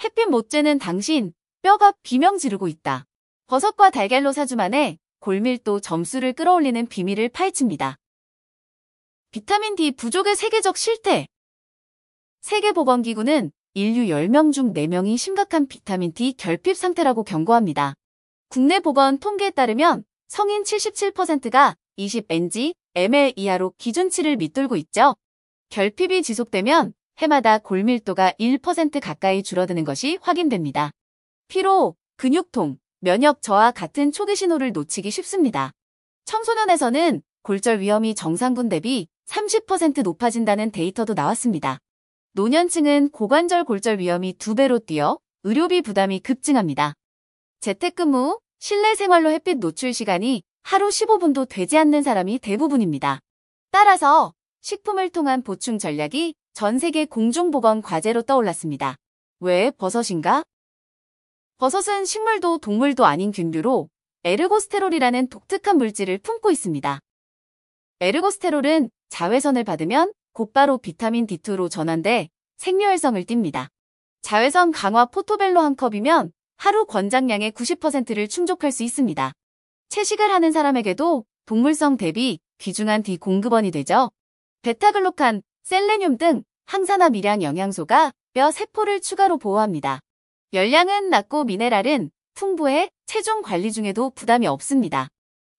햇빛 못 쬐는 당신, 뼈가 비명 지르고 있다. 버섯과 달걀로 4주 만에 골밀도 점수를 끌어올리는 비밀을 파헤칩니다. 비타민 D 부족의 세계적 실태. 세계보건기구는 인류 10명 중 4명이 심각한 비타민 D 결핍 상태라고 경고합니다. 국내 보건 통계에 따르면 성인 77%가 20mg/ml 이하로 기준치를 밑돌고 있죠. 결핍이 지속되면 해마다 골밀도가 1% 가까이 줄어드는 것이 확인됩니다. 피로, 근육통, 면역 저하 같은 초기 신호를 놓치기 쉽습니다. 청소년에서는 골절 위험이 정상군 대비 30% 높아진다는 데이터도 나왔습니다. 노년층은 고관절 골절 위험이 2배로 뛰어 의료비 부담이 급증합니다. 재택근무, 실내 생활로 햇빛 노출 시간이 하루 15분도 되지 않는 사람이 대부분입니다. 따라서 식품을 통한 보충 전략이 전 세계 공중보건 과제로 떠올랐습니다. 왜 버섯인가? 버섯은 식물도 동물도 아닌 균류로 에르고스테롤이라는 독특한 물질을 품고 있습니다. 에르고스테롤은 자외선을 받으면 곧바로 비타민 D2로 전환돼 생료활성을 띱니다. 자외선 강화 포토벨로 한 컵이면 하루 권장량의 90%를 충족할 수 있습니다. 채식을 하는 사람에게도 동물성 대비 귀중한 D 공급원이 되죠. 베타글루칸, 셀레늄 등 항산화 미량 영양소가 뼈 세포를 추가로 보호합니다. 열량은 낮고 미네랄은 풍부해 체중 관리 중에도 부담이 없습니다.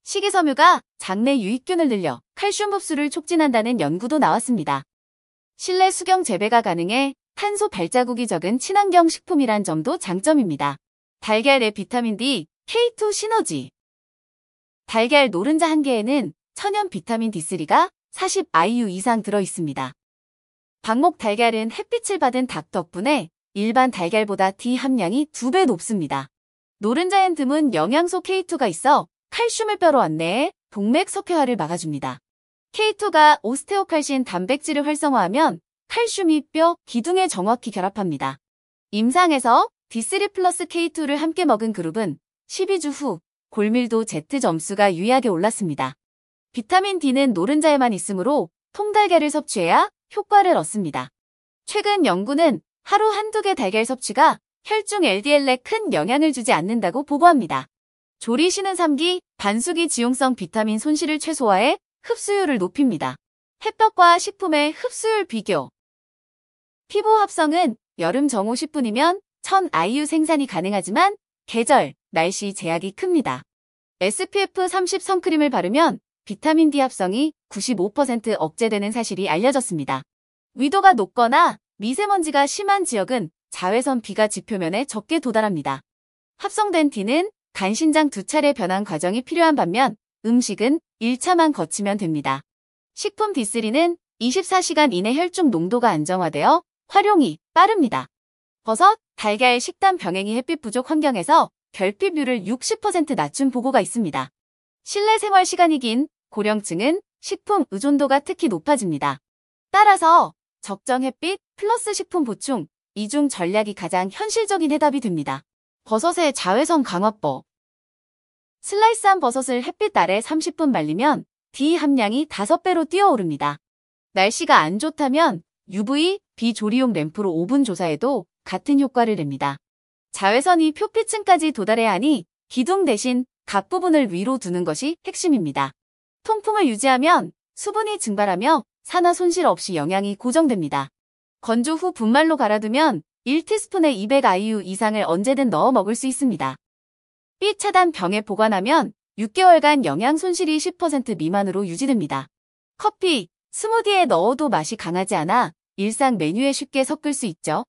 식이섬유가 장내 유익균을 늘려 칼슘 흡수를 촉진한다는 연구도 나왔습니다. 실내 수경 재배가 가능해 탄소 발자국이 적은 친환경 식품이란 점도 장점입니다. 달걀 내 비타민 D, K2 시너지. 달걀 노른자 한 개에는 천연 비타민 D3가 40IU 이상 들어있습니다. 방목 달걀은 햇빛을 받은 닭 덕분에 일반 달걀보다 D 함량이 2배 높습니다. 노른자엔 드문 영양소 K2가 있어 칼슘을 뼈로 안내해 동맥 석회화를 막아줍니다. K2가 오스테오칼신 단백질을 활성화하면 칼슘이 뼈 기둥에 정확히 결합합니다. 임상에서 D3 플러스 K2를 함께 먹은 그룹은 12주 후 골밀도 Z 점수가 유의하게 올랐습니다. 비타민 D는 노른자에만 있으므로 통달걀을 섭취해야 효과를 얻습니다. 최근 연구는 하루 한두 개 달걀 섭취가 혈중 LDL에 큰 영향을 주지 않는다고 보고합니다. 조리 쉬는 3기, 반수기 지용성 비타민 손실을 최소화해 흡수율을 높입니다. 햇볕과 식품의 흡수율 비교. 피부 합성은 여름 정오 10분이면 1000IU 생산이 가능하지만 계절, 날씨 제약이 큽니다. SPF 30 선크림을 바르면 비타민 D 합성이 95% 억제되는 사실이 알려졌습니다. 위도가 높거나 미세먼지가 심한 지역은 자외선 B가 지표면에 적게 도달합니다. 합성된 D는 간신장 2차례 변환 과정이 필요한 반면 음식은 1차만 거치면 됩니다. 식품 D3는 24시간 이내 혈중 농도가 안정화되어 활용이 빠릅니다. 버섯, 달걀 식단 병행이 햇빛 부족 환경에서 결핍률을 60% 낮춘 보고가 있습니다. 실내 생활 시간이 긴 고령층은 식품 의존도가 특히 높아집니다. 따라서 적정 햇빛 플러스 식품 보충, 이중 전략이 가장 현실적인 해답이 됩니다. 버섯의 자외선 강화법. 슬라이스한 버섯을 햇빛 아래 30분 말리면 D 함량이 5배로 뛰어오릅니다. 날씨가 안 좋다면 UV, 비조리용 램프로 5분 조사해도 같은 효과를 냅니다. 자외선이 표피층까지 도달해야 하니 기둥 대신 각 부분을 위로 두는 것이 핵심입니다. 통풍을 유지하면 수분이 증발하며 산화 손실 없이 영양이 고정됩니다. 건조 후 분말로 갈아두면 1티스푼에 200IU 이상을 언제든 넣어 먹을 수 있습니다. 삐 차단 병에 보관하면 6개월간 영양 손실이 10% 미만으로 유지됩니다. 커피, 스무디에 넣어도 맛이 강하지 않아 일상 메뉴에 쉽게 섞을 수 있죠.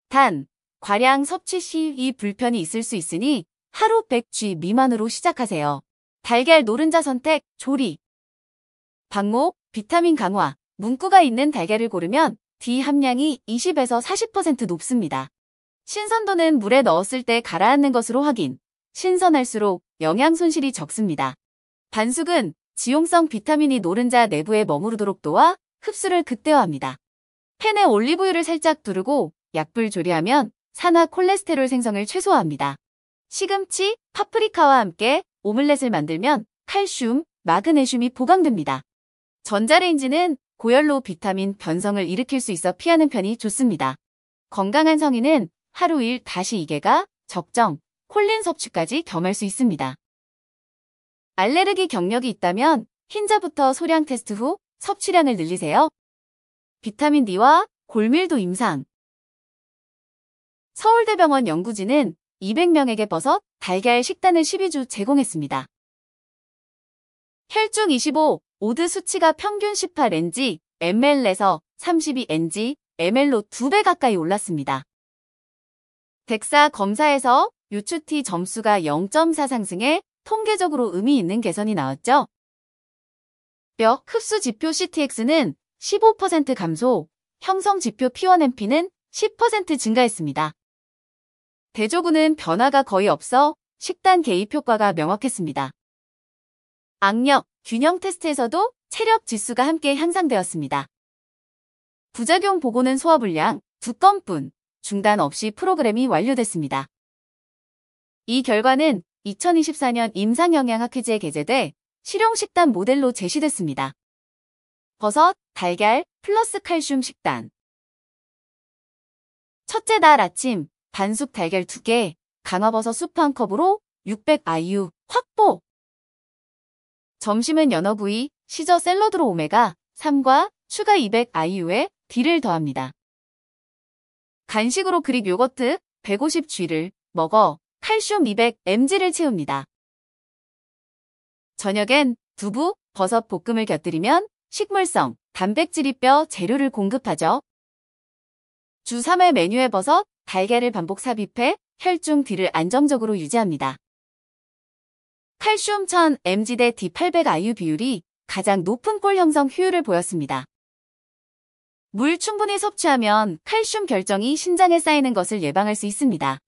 단, 과량 섭취 시 이 불편이 있을 수 있으니 하루 100G 미만으로 시작하세요. 달걀 노른자 선택, 조리. 방목, 비타민 강화, 문구가 있는 달걀을 고르면 D 함량이 20에서 40% 높습니다. 신선도는 물에 넣었을 때 가라앉는 것으로 확인. 신선할수록 영양 손실이 적습니다. 반숙은 지용성 비타민이 노른자 내부에 머무르도록 도와 흡수를 극대화합니다. 팬에 올리브유를 살짝 두르고 약불 조리하면 산화 콜레스테롤 생성을 최소화합니다. 시금치, 파프리카와 함께 오믈렛을 만들면 칼슘, 마그네슘이 보강됩니다. 전자레인지는 고열로 비타민 변성을 일으킬 수 있어 피하는 편이 좋습니다. 건강한 성인은 하루 1-2개가 적정, 콜린 섭취까지 겸할 수 있습니다. 알레르기 경력이 있다면 흰자부터 소량 테스트 후 섭취량을 늘리세요. 비타민 D와 골밀도 임상. 서울대병원 연구진은 200명에게 버섯, 달걀 식단을 12주 제공했습니다. 혈중 25, 오드 수치가 평균 18ng, ml에서 32ng, ml로 2배 가까이 올랐습니다. 덱사 검사에서 UT 점수가 0.4 상승해 통계적으로 의미 있는 개선이 나왔죠. 뼈 흡수 지표 CTX는 15% 감소, 형성 지표 P1NP는 10% 증가했습니다. 대조군은 변화가 거의 없어 식단 개입 효과가 명확했습니다. 악력, 균형 테스트에서도 체력 지수가 함께 향상되었습니다. 부작용 보고는 소화불량 2건뿐, 중단 없이 프로그램이 완료됐습니다. 이 결과는 2024년 임상영양학회지에 게재돼 실용식단 모델로 제시됐습니다. 버섯, 달걀, 플러스 칼슘 식단. 첫째 날 아침, 반숙 달걀 2개, 강화버섯 수프 1컵으로 600IU 확보. 점심은 연어구이, 시저 샐러드로 오메가 3과 추가 200IU에 D를 더합니다. 간식으로 그릭 요거트 150G를 먹어 칼슘 200mg를 채웁니다. 저녁엔 두부, 버섯 볶음을 곁들이면 식물성, 단백질이 뼈 재료를 공급하죠. 주 3회 메뉴에 버섯, 달걀을 반복 삽입해 혈중 D를 안정적으로 유지합니다. 칼슘 1000mg 대 D 800IU 비율이 가장 높은 꼴 형성 효율을 보였습니다. 물 충분히 섭취하면 칼슘 결정이 신장에 쌓이는 것을 예방할 수 있습니다.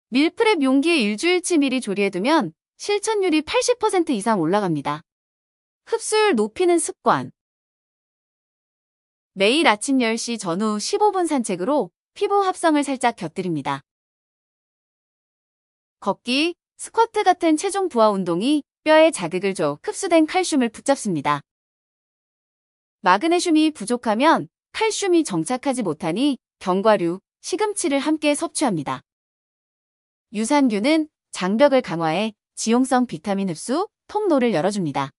밀프렙 용기에 일주일치 미리 조리해두면 실천율이 80% 이상 올라갑니다. 흡수율 높이는 습관. 매일 아침 10시 전후 15분 산책으로 피부 합성을 살짝 곁들입니다. 걷기, 스쿼트 같은 체중 부하 운동이 뼈에 자극을 줘 흡수된 칼슘을 붙잡습니다. 마그네슘이 부족하면 칼슘이 정착하지 못하니 견과류, 시금치를 함께 섭취합니다. 유산균은 장벽을 강화해 지용성 비타민 흡수, 통로를 열어줍니다.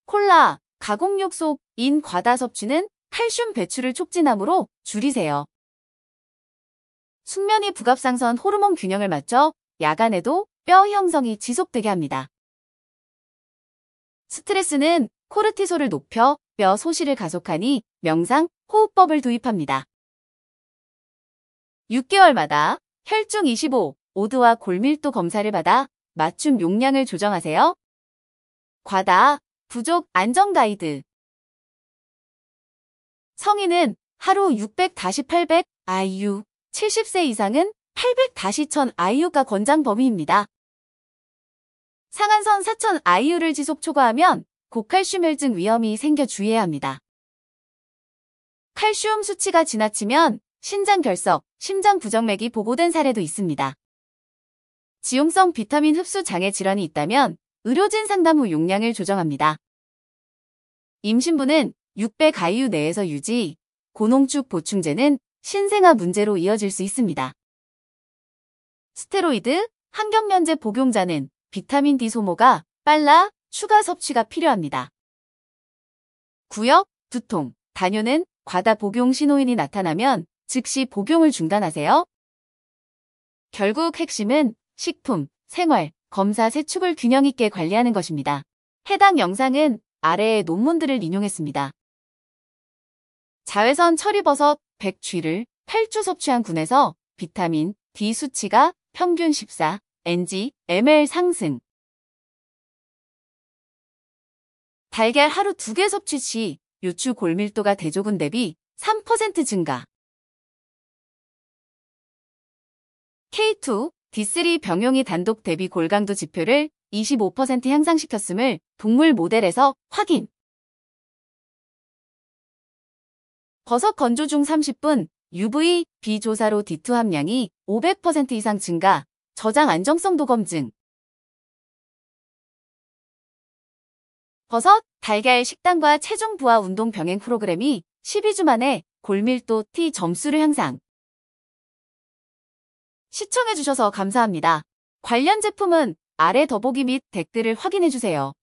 콜라, 가공육소인 과다 섭취는 칼슘 배출을 촉진하므로 줄이세요. 숙면이 부갑상선 호르몬 균형을 맞춰 야간에도 뼈 형성이 지속되게 합니다. 스트레스는 코르티솔을 높여 뼈 소실을 가속하니 명상, 호흡법을 도입합니다. 6개월마다 혈중 25, 오드와 골밀도 검사를 받아 맞춤 용량을 조정하세요. 과다, 부족 안정 가이드. 성인은 하루 600-800IU, 70세 이상은 800-1000IU가 권장 범위입니다. 상한선 4000IU를 지속 초과하면 고칼슘 혈증 위험이 생겨 주의해야 합니다. 칼슘 수치가 지나치면 신장 결석, 심장 부정맥이 보고된 사례도 있습니다. 지용성 비타민 흡수 장애 질환이 있다면 의료진 상담 후 용량을 조정합니다. 임신부는 600IU 내에서 유지, 고농축 보충제는 신생아 문제로 이어질 수 있습니다. 스테로이드, 항경련제 복용자는 비타민 D 소모가 빨라 추가 섭취가 필요합니다. 구역, 두통, 단요는 과다 복용 신호인이 나타나면 즉시 복용을 중단하세요. 결국 핵심은 식품, 생활, 검사 세 축을 균형 있게 관리하는 것입니다. 해당 영상은 아래의 논문들을 인용했습니다. 자외선 처리버섯 100G를 8주 섭취한 군에서 비타민 D 수치가 평균 14ng, ml 상승. 달걀 하루 2개 섭취 시 요추 골밀도가 대조군 대비 3% 증가. K2, D3 병용이 단독 대비 골강도 지표를 25% 향상시켰음을 동물 모델에서 확인. 버섯 건조 중 30분 UV, B 조사로 D2 함량이 500% 이상 증가, 저장 안정성도 검증. 버섯, 달걀 식단과 체중 부하 운동 병행 프로그램이 12주 만에 골밀도 T 점수를 향상. 시청해주셔서 감사합니다. 관련 제품은 아래 더보기 및 댓글을 확인해주세요.